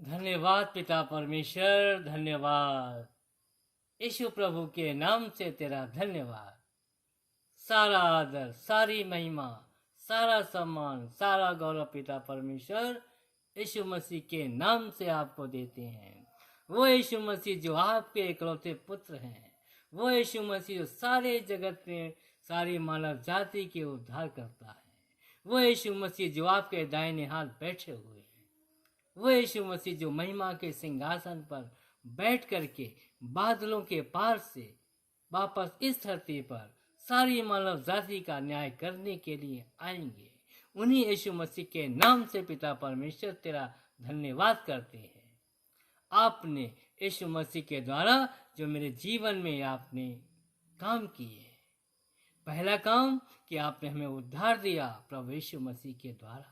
धन्यवाद पिता परमेश्वर, धन्यवाद यीशु प्रभु के नाम से तेरा धन्यवाद। सारा आदर, सारी महिमा, सारा सम्मान, सारा गौरव पिता परमेश्वर यीशु मसीह के नाम से आपको देते हैं। वो यीशु मसीह जो आपके इकलौते पुत्र हैं, वो यीशु मसीह जो सारे जगत में सारी मानव जाति के उद्धार करता है, वो यीशु मसीह जो आपके दाहिने हाथ बैठे हुए हैं, वो यीशु मसीह जो महिमा के सिंहासन पर बैठ करके बादलों के पार से वापस इस धरती पर सारी मानव जाति का न्याय करने के लिए आएंगे, उन्हीं यीशु मसीह के नाम से पिता परमेश्वर तेरा धन्यवाद करते हैं। आपने यीशु मसीह के द्वारा जो मेरे जीवन में आपने काम किए, पहला काम कि आपने हमें उद्धार दिया प्रभु यीशु मसीह के द्वारा।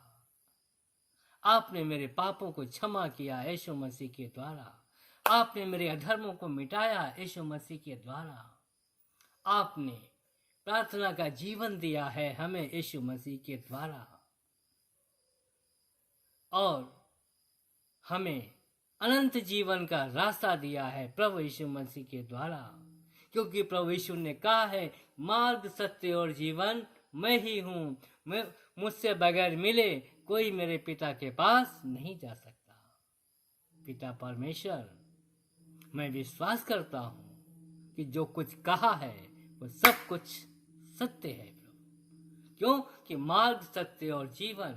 आपने मेरे पापों को क्षमा किया यीशु मसीह के द्वारा। आपने मेरे अधर्मों को मिटाया यीशु मसीह के द्वारा। आपने प्रार्थना का जीवन दिया है हमें यीशु मसीह के द्वारा, और हमें अनंत जीवन का रास्ता दिया है प्रभु यीशु मसीह के द्वारा। क्योंकि प्रभु यीशु ने कहा है, मार्ग, सत्य और जीवन मैं ही हूँ, मैं मुझसे बगैर मिले कोई मेरे पिता के पास नहीं जा सकता। पिता परमेश्वर, मैं विश्वास करता हूँ कि जो कुछ कहा है वो सब कुछ सत्य है प्रभु। क्यों कि मार्ग, सत्य और जीवन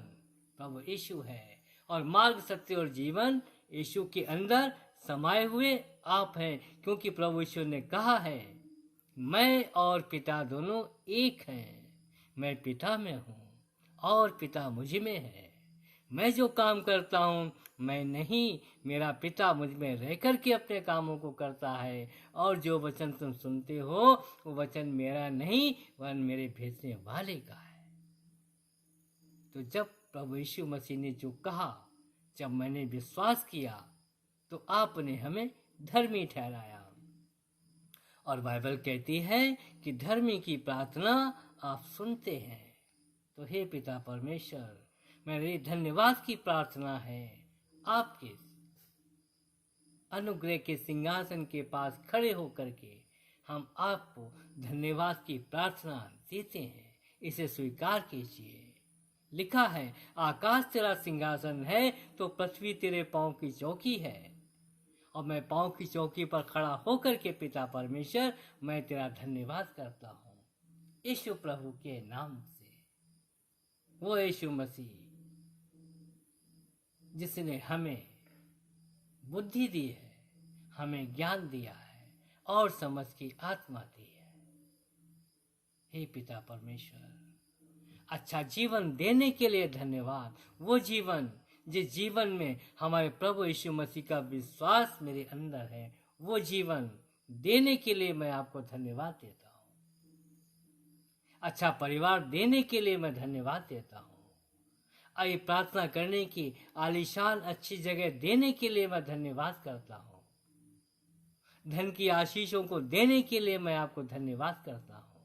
प्रभु यीशु है, और मार्ग, सत्य और जीवन यीशु के अंदर समाये हुए आप हैं। क्योंकि प्रभु यीशु ने कहा है, मैं और पिता दोनों एक हैं। मैं पिता में हूँ और पिता मुझ में है। मैं जो काम करता हूँ मैं नहीं, मेरा पिता मुझ में रह कर के अपने कामों को करता है। और जो वचन तुम सुनते हो वो वचन मेरा नहीं वरन मेरे भेजने वाले का है। तो जब प्रभु यीशु मसीह ने जो कहा, जब मैंने विश्वास किया, तो आपने हमें धर्मी ठहराया। और बाइबल कहती है कि धर्मी की प्रार्थना आप सुनते हैं। तो हे पिता परमेश्वर, मेरे धन्यवाद की प्रार्थना है, आपके अनुग्रह के सिंहासन के पास खड़े होकर के हम आपको धन्यवाद की प्रार्थना देते हैं। इसे स्वीकार कीजिए। लिखा है, आकाश तेरा सिंहासन है तो पृथ्वी तेरे पांव की चौकी है। और मैं पांव की चौकी पर खड़ा होकर के पिता परमेश्वर, मैं तेरा धन्यवाद करता हूँ यीशु प्रभु के नाम से। वो यीशु मसीह जिसने हमें बुद्धि दी है, हमें ज्ञान दिया है और समझ की आत्मा दी है। हे पिता परमेश्वर, अच्छा जीवन देने के लिए धन्यवाद। वो जीवन जिस जीवन में हमारे प्रभु यीशु मसीह का विश्वास मेरे अंदर है, वो जीवन देने के लिए मैं आपको धन्यवाद देता हूँ। अच्छा परिवार देने के लिए मैं धन्यवाद देता हूँ। आई प्रार्थना करने की आलीशान अच्छी जगह देने के लिए मैं धन्यवाद करता हूँ। धन की आशीषों को देने के लिए मैं आपको धन्यवाद करता हूँ।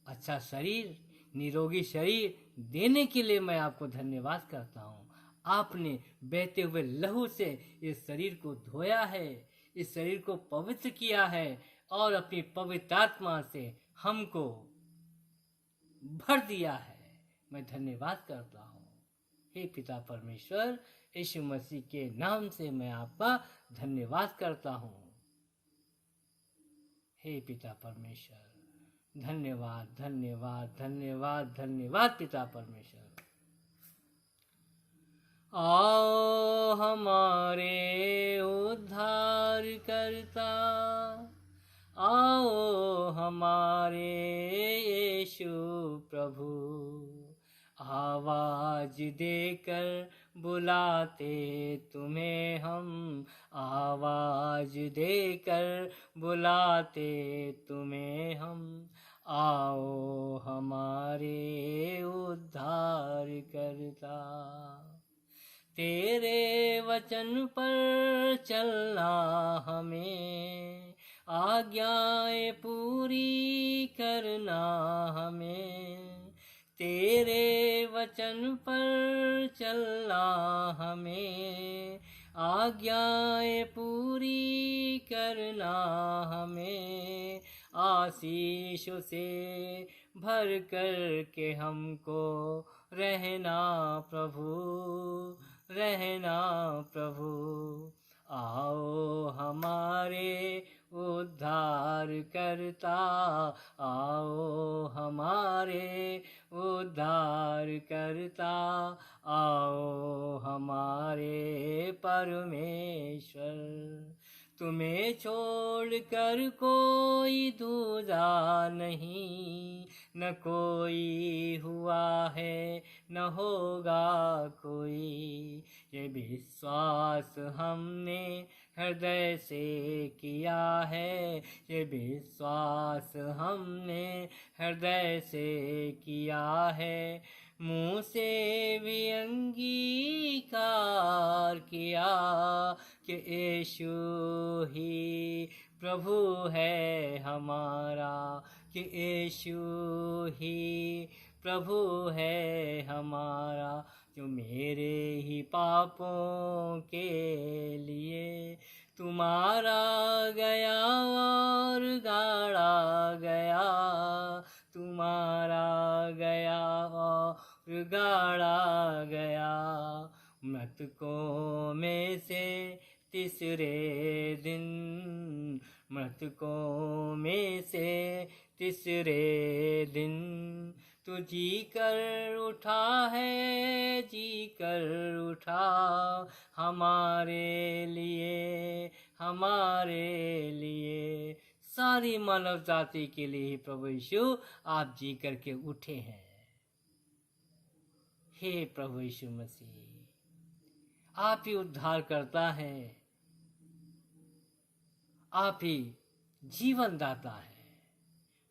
अच्छा शरीर, निरोगी शरीर देने के लिए मैं आपको धन्यवाद करता हूँ। आपने बहते हुए लहू से इस शरीर को धोया है, इस शरीर को पवित्र किया है और अपनी पवित्र आत्मा से हमको भर दिया है। मैं धन्यवाद करता हूँ। हे पिता परमेश्वर, यीशु मसीह के नाम से मैं आपका धन्यवाद करता हूँ। हे पिता परमेश्वर, धन्यवाद धन्यवाद धन्यवाद धन्यवाद पिता परमेश्वर। आओ हमारे उद्धार करता, आओ हमारे यीशु प्रभु, आवाज देकर बुलाते तुम्हें हम, आवाज देकर बुलाते तुम्हें हम। आओ हमारे उद्धार करता, तेरे वचन पर चलना हमें, आज्ञाएं पूरी करना हमें। तेरे वचन पर चलना हमें, आज्ञाएं पूरी करना हमें, आशीषों से भर कर के हमको रहना प्रभु, रहना प्रभु। आओ हमारे उद्धार करता, आओ हमारे उद्धार करता, आओ हमारे परमेश्वर। तुम्हें छोड़ कर कोई दूजा नहीं, न कोई हुआ है न होगा कोई, ये विश्वास हमने हृदय से किया है, ये विश्वास हमने हृदय से किया है, मुँह से भी अंगीकार किया कि यीशु ही प्रभु है हमारा, कि यीशु ही प्रभु है हमारा, जो मेरे ही पापों के लिए तुम्हारा गया और गाड़ा गया, तुम्हारा गया और गाड़ा गया। मृतकों में से तीसरे दिन, मृतकों में से तीसरे दिन, तू जी कर उठा है, जी कर उठा हमारे लिए, हमारे लिए, सारी मानव जाति के लिए ही प्रभु यीशु आप जी करके उठे हैं। हे प्रभु यीशु मसीह, आप ही उद्धार करता है, आप ही जीवन दाता है,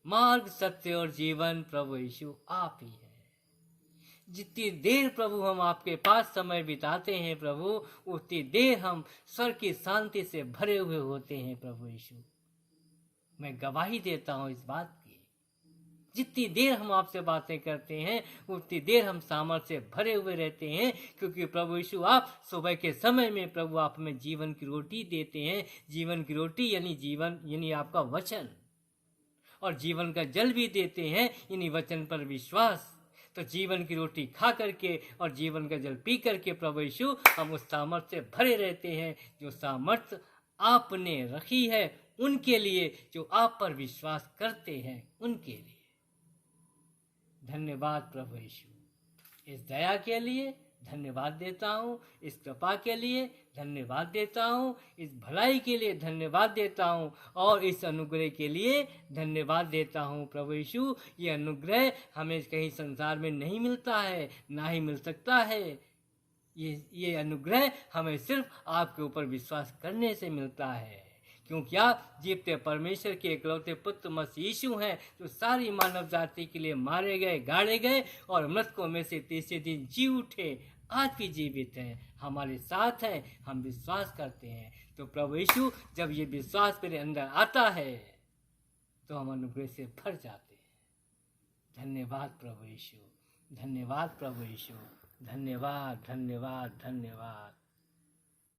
मार्ग सत्य और जीवन प्रभु यीशु आप ही है। जितनी देर प्रभु हम आपके पास समय बिताते हैं प्रभु, उतनी देर हम स्वर्ग की शांति से भरे हुए होते हैं प्रभु यीशु। मैं गवाही देता हूँ इस बात की, जितनी देर हम आपसे बातें करते हैं उतनी देर हम सामर्थ्य से भरे हुए रहते हैं, क्योंकि प्रभु यीशु आप सुबह के समय में प्रभु आप हमें जीवन की रोटी देते हैं। जीवन की रोटी यानी जीवन, यानी आपका वचन, और जीवन का जल भी देते हैं, यानी वचन पर विश्वास। तो जीवन की रोटी खा करके और जीवन का जल पी करके प्रभु यीशु हम उस सामर्थ्य से भरे रहते हैं जो सामर्थ्य आपने रखी है उनके लिए, जो आप पर विश्वास करते हैं उनके लिए। धन्यवाद प्रभु यीशु, इस दया के लिए धन्यवाद देता हूँ, इस कृपा के लिए धन्यवाद देता हूँ, इस भलाई के लिए धन्यवाद देता हूँ, और इस अनुग्रह के लिए धन्यवाद देता हूँ प्रभु यीशु। ये अनुग्रह हमें कहीं संसार में नहीं मिलता है, ना ही मिल सकता है। ये अनुग्रह हमें सिर्फ आपके ऊपर विश्वास करने से मिलता है, क्योंकि आप जीवते परमेश्वर के इकलौते पुत्र मसीह यीशु हैं, जो सारी मानव जाति के लिए मारे गए, गाड़े गए और मृतकों में से तीसरे दिन जी उठे, आज भी जीवित हैं, हमारे साथ हैं, हम विश्वास करते हैं। तो प्रभु यीशु, जब ये विश्वास मेरे अंदर आता है तो हम अनुग्रह से भर जाते हैं। धन्यवाद प्रभु यीशु, धन्यवाद प्रभु यीशु, धन्यवाद धन्यवाद धन्यवाद।